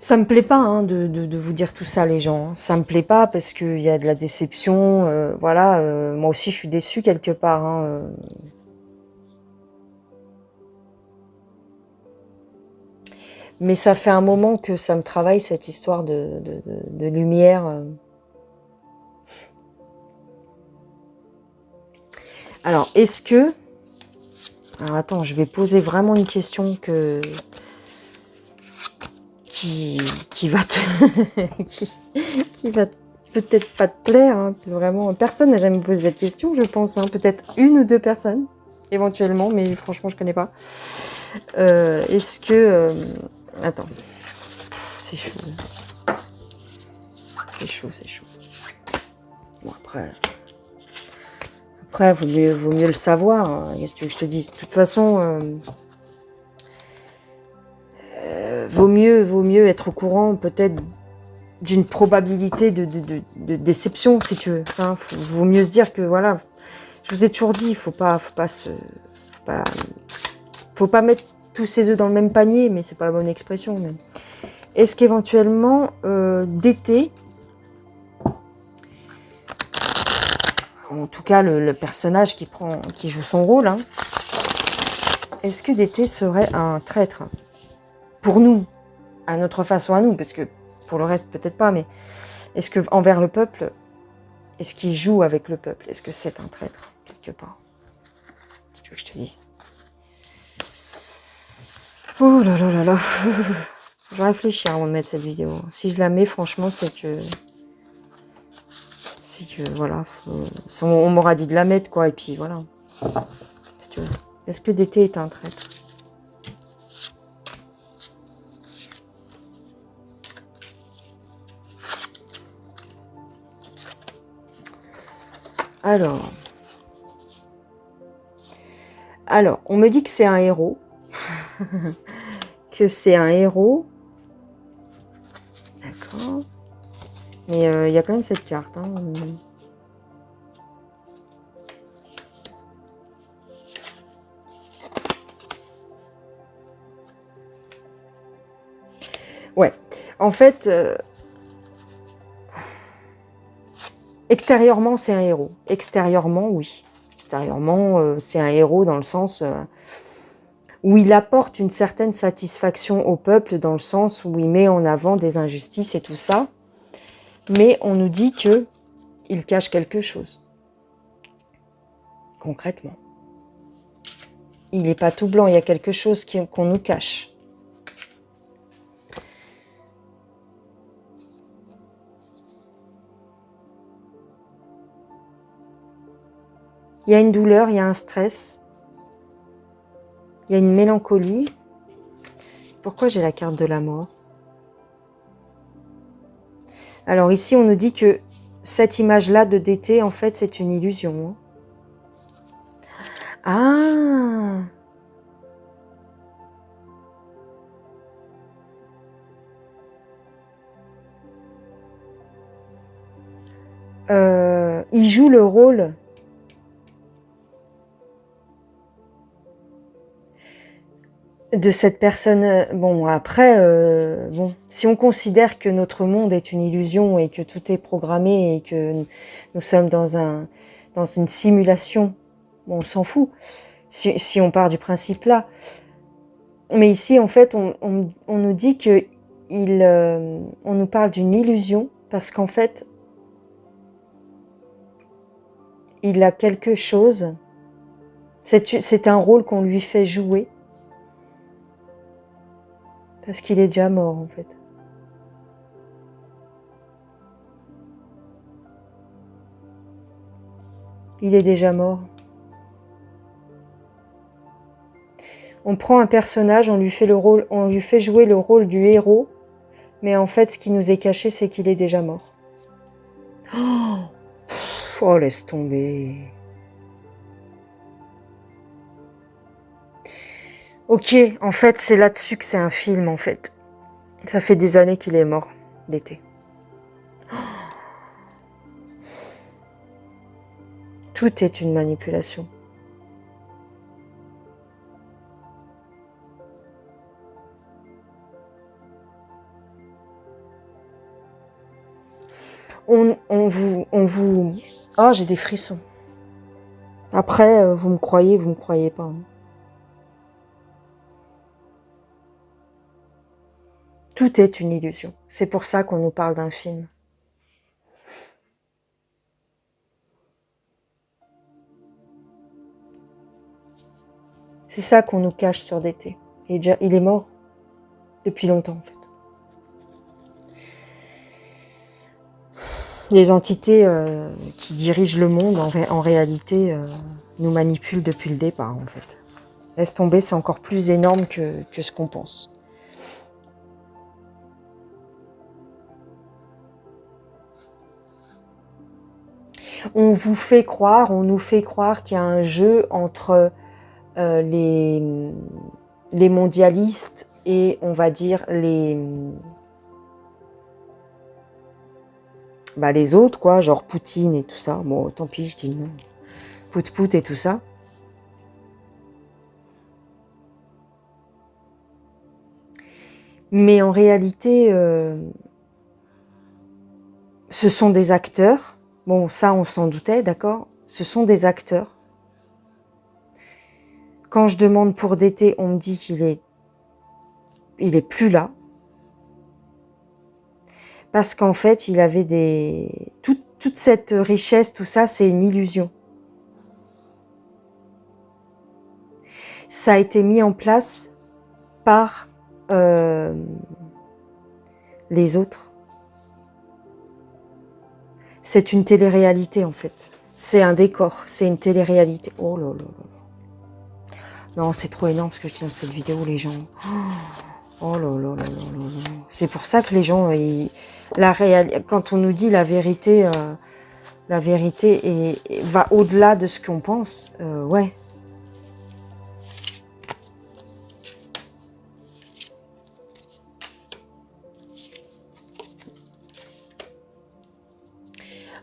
Ça me plaît pas hein, de vous dire tout ça, les gens. Ça me plaît pas parce qu'il y a de la déception. Voilà, moi aussi, je suis déçue quelque part. Hein, Mais ça fait un moment que ça me travaille, cette histoire de lumière. Alors, est-ce que... Alors, attends, je vais poser vraiment une question qui va te... qui va peut-être pas te plaire. Hein. C'est vraiment... Personne n'a jamais posé cette question, je pense. Hein. Peut-être une ou deux personnes, éventuellement, mais franchement, je connais pas. Est-ce que... Attends. C'est chaud. C'est chaud, c'est chaud. Bon, après, vaut mieux le savoir. Hein. Qu'est-ce que je te dis? De toute façon, vaut mieux être au courant, peut-être, d'une probabilité de déception, si tu veux. Hein, vaut mieux se dire que, voilà, je vous ai toujours dit, faut pas mettre tous ses œufs dans le même panier, mais c'est pas la bonne expression. Mais... Est-ce qu'éventuellement, d'été, en tout cas le personnage qui joue son rôle, hein, est-ce que d'été serait un traître pour nous, à notre façon à nous, parce que pour le reste peut-être pas, mais est-ce que envers le peuple, est-ce qu'il joue avec le peuple? Est-ce que c'est un traître quelque part? Si tu veux que je te dise. Oh là là là là. Je vais réfléchir avant de mettre cette vidéo. Si je la mets, franchement, c'est que voilà, on m'aura dit de la mettre, quoi, et puis voilà. Si tu veux. Est-ce que d'été est un traître? Alors, on me dit que c'est un héros. Que c'est un héros. D'accord. Mais il y a quand même cette carte. Hein. Ouais. En fait, extérieurement, c'est un héros. Extérieurement, oui. Extérieurement, c'est un héros dans le sens où il apporte une certaine satisfaction au peuple, dans le sens où il met en avant des injustices et tout ça. Mais on nous dit que il cache quelque chose. Concrètement. Il n'est pas tout blanc, il y a quelque chose qu'on nous cache. Il y a une douleur, il y a un stress, il y a une mélancolie. Pourquoi j'ai la carte de la mort? Alors ici, on nous dit que cette image-là de d'été, en fait, c'est une illusion. Ah! Il joue le rôle de cette personne. Bon, après, bon, si on considère que notre monde est une illusion et que tout est programmé et que nous sommes dans une simulation, bon, on s'en fout. Si on part du principe là. Mais ici, en fait, on nous dit que on nous parle d'une illusion parce qu'en fait, il a quelque chose. C'est un rôle qu'on lui fait jouer. Parce qu'il est déjà mort, en fait. Il est déjà mort. On prend un personnage, on lui fait jouer le rôle du héros, mais en fait, ce qui nous est caché, c'est qu'il est déjà mort. Oh, laisse tomber. Ok, en fait, c'est là-dessus que c'est un film, en fait. Ça fait des années qu'il est mort, d'été. Tout est une manipulation. On vous... Oh, j'ai des frissons. Après, vous me croyez pas. Hein. Tout est une illusion. C'est pour ça qu'on nous parle d'un film. C'est ça qu'on nous cache sur d'été. Il est mort depuis longtemps, en fait. Les entités qui dirigent le monde, en réalité, nous manipulent depuis le départ, en fait. Laisse tomber, c'est encore plus énorme que ce qu'on pense. On nous fait croire qu'il y a un jeu entre les mondialistes et, on va dire, les autres, quoi, genre Poutine et tout ça. Bon, tant pis, je dis non. Pout et tout ça. Mais en réalité, ce sont des acteurs. Bon, ça, on s'en doutait, d'accord? Ce sont des acteurs. Quand je demande pour d'été, on me dit qu'il est plus là. Parce qu'en fait, il avait toute cette richesse, tout ça, c'est une illusion. Ça a été mis en place par les autres. C'est une télé-réalité, en fait. C'est un décor, c'est une télé-réalité. Oh là là là. Non, c'est trop énorme ce que je dis dans cette vidéo, les gens. Oh là là là là là. C'est pour ça que les gens, quand on nous dit la vérité va au-delà de ce qu'on pense. Ouais.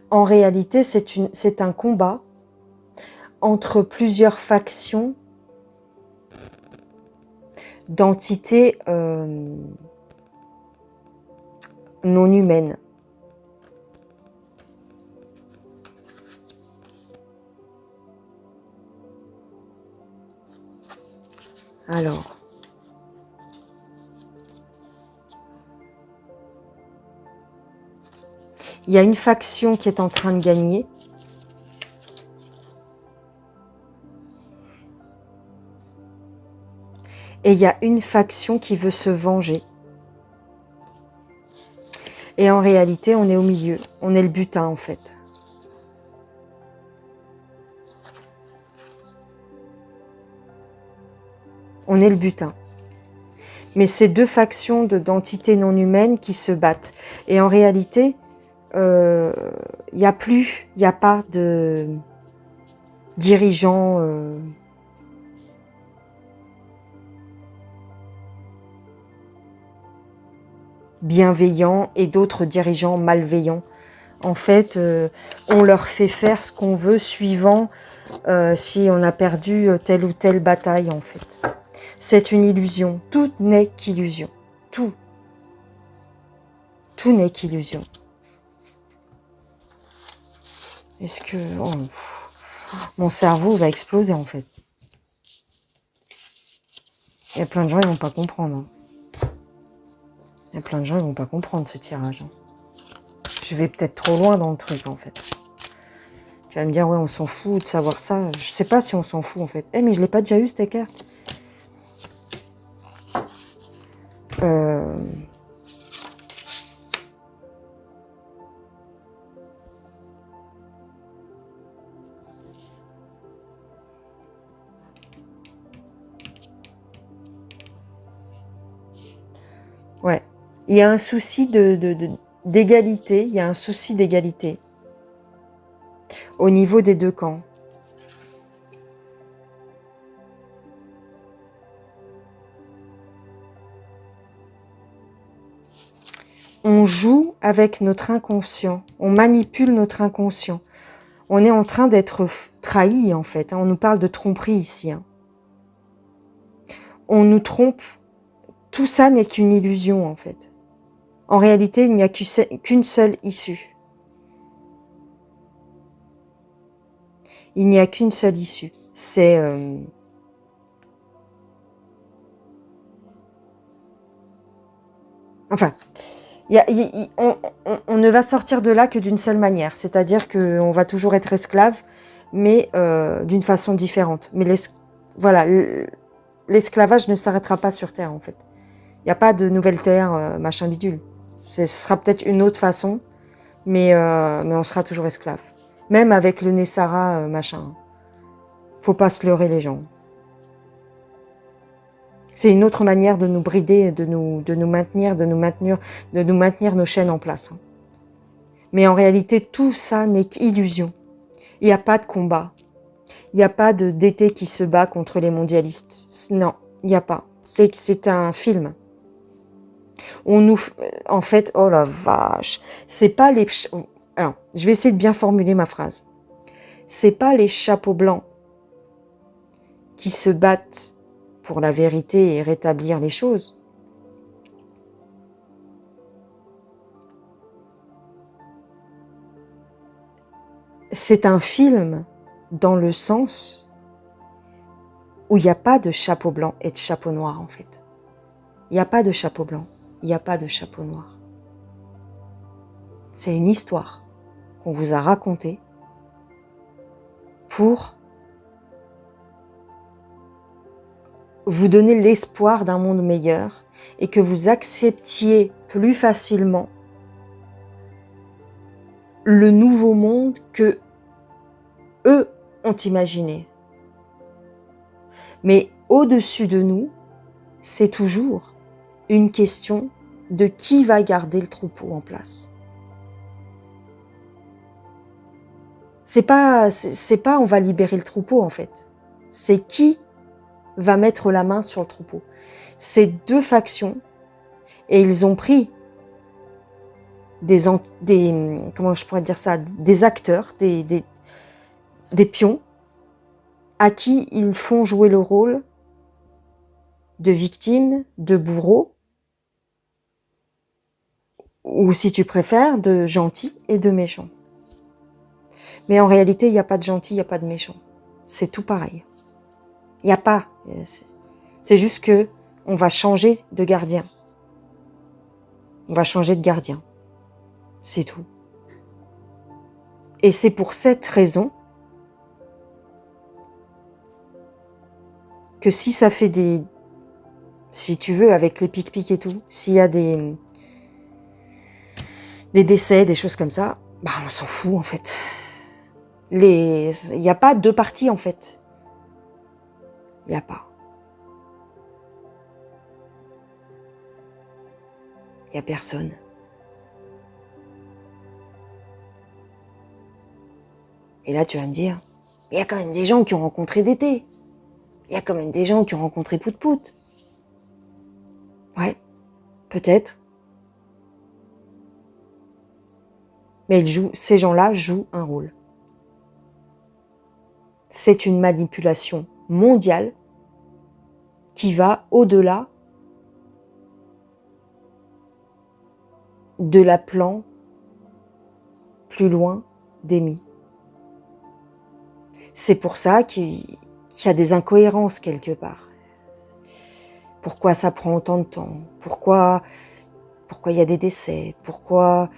En réalité, c'est un combat entre plusieurs factions d'entités non humaines. Alors, il y a une faction qui est en train de gagner. Et il y a une faction qui veut se venger. Et en réalité, on est au milieu. On est le butin, en fait. On est le butin. Mais c'est deux factions d'entités non humaines qui se battent. Et en réalité, il n'y a pas de dirigeants bienveillants et d'autres dirigeants malveillants. En fait, on leur fait faire ce qu'on veut suivant si on a perdu telle ou telle bataille, en fait. C'est une illusion. Tout n'est qu'illusion. Tout. Tout n'est qu'illusion. Est-ce que... Oh, mon cerveau va exploser, en fait. Il y a plein de gens, ils vont pas comprendre. Hein. Il y a plein de gens, ils vont pas comprendre ce tirage. Hein. Je vais peut-être trop loin dans le truc, en fait. Tu vas me dire, ouais, on s'en fout de savoir ça. Je sais pas si on s'en fout, en fait. Eh, mais je l'ai pas déjà eu, cette carte. Ouais. Il y a un souci d'égalité. Il y a un souci d'égalité. Au niveau des deux camps. On joue avec notre inconscient. On manipule notre inconscient. On est en train d'être trahi, en fait. On nous parle de tromperie ici. On nous trompe. Tout ça n'est qu'une illusion, en fait. En réalité, il n'y a qu'une seule issue. Il n'y a qu'une seule issue. C'est... Enfin, on ne va sortir de là que d'une seule manière, c'est-à-dire qu'on va toujours être esclave, mais d'une façon différente. Mais voilà, l'esclavage ne s'arrêtera pas sur Terre, en fait. Il n'y a pas de nouvelle Terre, machin bidule. Ce sera peut-être une autre façon, mais on sera toujours esclave. Même avec le Nessara, machin. Faut pas se leurrer les gens. C'est une autre manière de nous brider, de nous maintenir nos chaînes en place. Mais en réalité, tout ça n'est qu'illusion. Il n'y a pas de combat. Il n'y a pas d'été qui se bat contre les mondialistes. Non, il n'y a pas. C'est un film. En fait, oh la vache, c'est pas les... Alors, je vais essayer de bien formuler ma phrase. C'est pas les chapeaux blancs qui se battent pour la vérité et rétablir les choses. C'est un film dans le sens où il n'y a pas de chapeau blanc et de chapeau noir, en fait. Il n'y a pas de chapeau blanc, il n'y a pas de chapeau noir. C'est une histoire qu'on vous a racontée pour vous donner l'espoir d'un monde meilleur et que vous acceptiez plus facilement le nouveau monde que eux ont imaginé. Mais au-dessus de nous, c'est toujours une question de qui va garder le troupeau en place. C'est pas on va libérer le troupeau en fait. C'est qui va mettre la main sur le troupeau. Ces deux factions, et ils ont pris comment je pourrais dire ça, des acteurs, des pions, à qui ils font jouer le rôle de victime, de bourreau, ou si tu préfères, de gentil et de méchant. Mais en réalité, il n'y a pas de gentil, il n'y a pas de méchant. C'est tout pareil. Il n'y a pas. C'est juste que on va changer de gardien. On va changer de gardien. C'est tout. Et c'est pour cette raison que si ça fait si tu veux, avec les pic-pic et tout, s'il y a des décès, des choses comme ça, bah on s'en fout en fait. Il n'y a pas deux parties en fait. Il n'y a pas. Il n'y a personne. Et là, tu vas me dire, il y a quand même des gens qui ont rencontré Dété. Il y a quand même des gens qui ont rencontré Pout-Pout. Ouais, peut-être. Mais ces gens-là jouent un rôle. C'est une manipulation mondiale qui va au-delà de la plan plus loin d'Amy. C'est pour ça qu'il y a des incohérences quelque part. Pourquoi ça prend autant de temps? Pourquoi il y a des décès? Pourquoi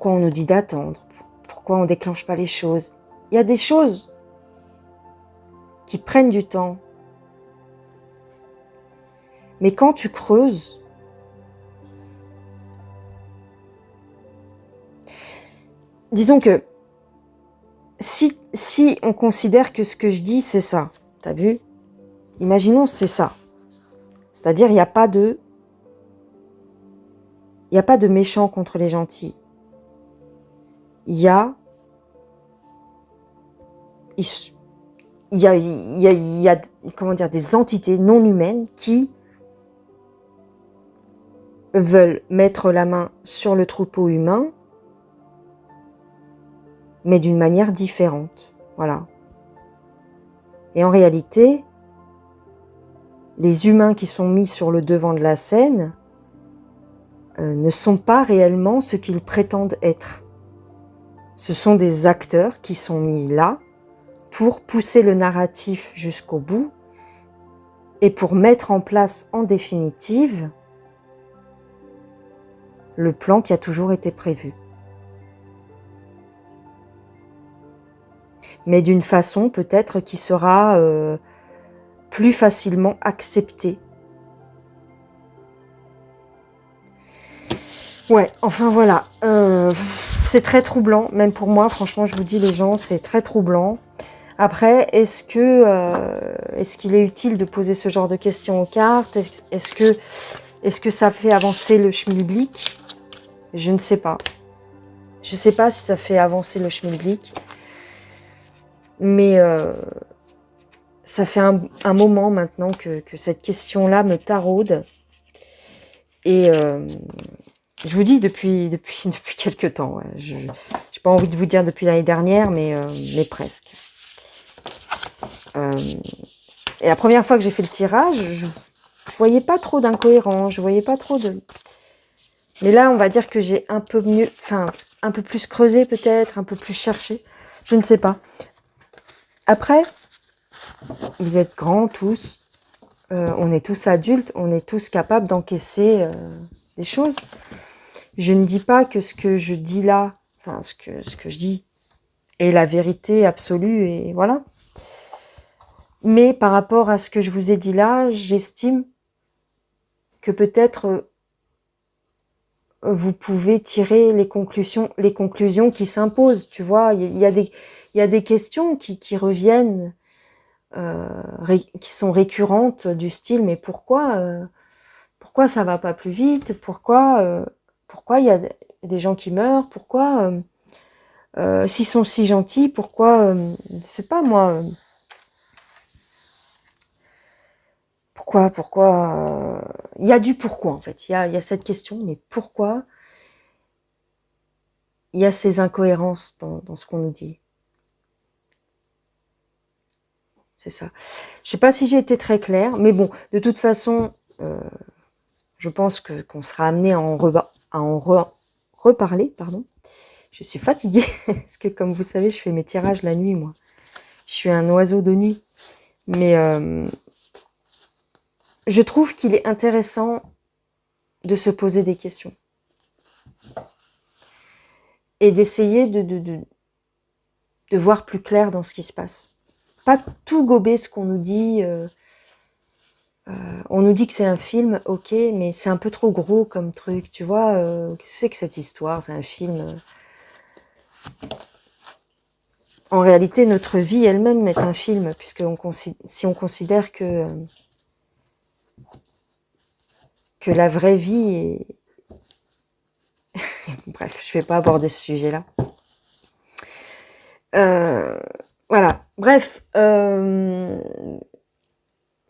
on nous dit d'attendre? Pourquoi on ne déclenche pas les choses? Il y a des choses qui prennent du temps. Mais quand tu creuses, disons que si on considère que ce que je dis, c'est ça, t'as vu? Imaginons c'est ça. C'est-à-dire, il n'y a pas de méchants contre les gentils. Il y a comment dire, des entités non humaines qui veulent mettre la main sur le troupeau humain, mais d'une manière différente. Voilà. Et en réalité, les humains qui sont mis sur le devant de la scène ne sont pas réellement ce qu'ils prétendent être. Ce sont des acteurs qui sont mis là pour pousser le narratif jusqu'au bout et pour mettre en place en définitive le plan qui a toujours été prévu. Mais d'une façon peut-être qui sera plus facilement acceptée. Ouais, enfin voilà, c'est très troublant, même pour moi, franchement, je vous dis les gens, c'est très troublant. Après, est-ce qu'il est utile de poser ce genre de questions aux cartes? Est-ce que ça fait avancer le schmilblick? Je ne sais pas. Je ne sais pas si ça fait avancer le schmilblick. Mais ça fait un moment maintenant que cette question-là me taraude. Et je vous dis depuis quelques temps. Ouais. Je n'ai pas envie de vous dire depuis l'année dernière, mais presque. Et la première fois que j'ai fait le tirage, je voyais pas trop d'incohérence, je voyais pas trop de... Mais là, on va dire que j'ai un peu mieux, enfin, un peu plus creusé peut-être, un peu plus cherché. Je ne sais pas. Après, vous êtes grands tous, on est tous adultes, on est tous capables d'encaisser des choses. Je ne dis pas que ce que je dis là, enfin, ce que je dis est la vérité absolue et voilà. Mais par rapport à ce que je vous ai dit là, j'estime que peut-être vous pouvez tirer les conclusions qui s'imposent. Tu vois, il y a des questions qui reviennent, qui sont récurrentes du style, mais pourquoi ça va pas plus vite? Pourquoi il y a des gens qui meurent? Pourquoi s'ils sont si gentils, pourquoi je sais pas moi. Pourquoi il y a du pourquoi en fait. Il y a cette question, mais pourquoi il y a ces incohérences dans ce qu'on nous dit? C'est ça. Je sais pas si j'ai été très claire, mais bon, de toute façon, je pense qu'on sera amené à en reparler, pardon. Je suis fatiguée, parce que comme vous savez, je fais mes tirages la nuit, moi. Je suis un oiseau de nuit. Mais je trouve qu'il est intéressant de se poser des questions. Et d'essayer de voir plus clair dans ce qui se passe. Pas tout gober ce qu'on nous dit. On nous dit que c'est un film, ok, mais c'est un peu trop gros comme truc, tu vois. Qu'est-ce que c'est que cette histoire? C'est un film. En réalité, notre vie elle-même est un film, puisque si on considère que la vraie vie est... Bref, je vais pas aborder ce sujet-là. Voilà, bref.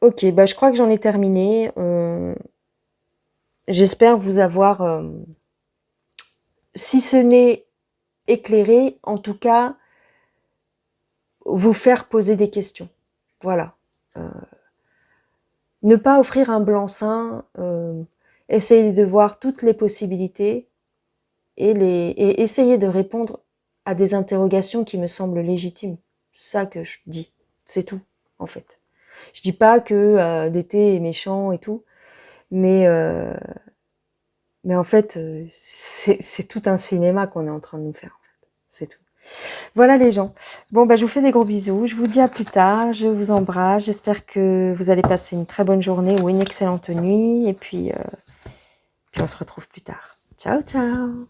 Ok, bah je crois que j'en ai terminé. J'espère vous avoir, si ce n'est éclairé, en tout cas, vous faire poser des questions. Voilà. Ne pas offrir un blanc-seing, essayer de voir toutes les possibilités et essayer de répondre à des interrogations qui me semblent légitimes. C'est ça que je dis. C'est tout, en fait. Je dis pas que D'été est méchant et tout, mais en fait, c'est tout un cinéma qu'on est en train de nous faire, en fait. C'est tout. Voilà les gens. Bon, bah, je vous fais des gros bisous. Je vous dis à plus tard. Je vous embrasse. J'espère que vous allez passer une très bonne journée ou une excellente nuit. Et puis on se retrouve plus tard. Ciao, ciao.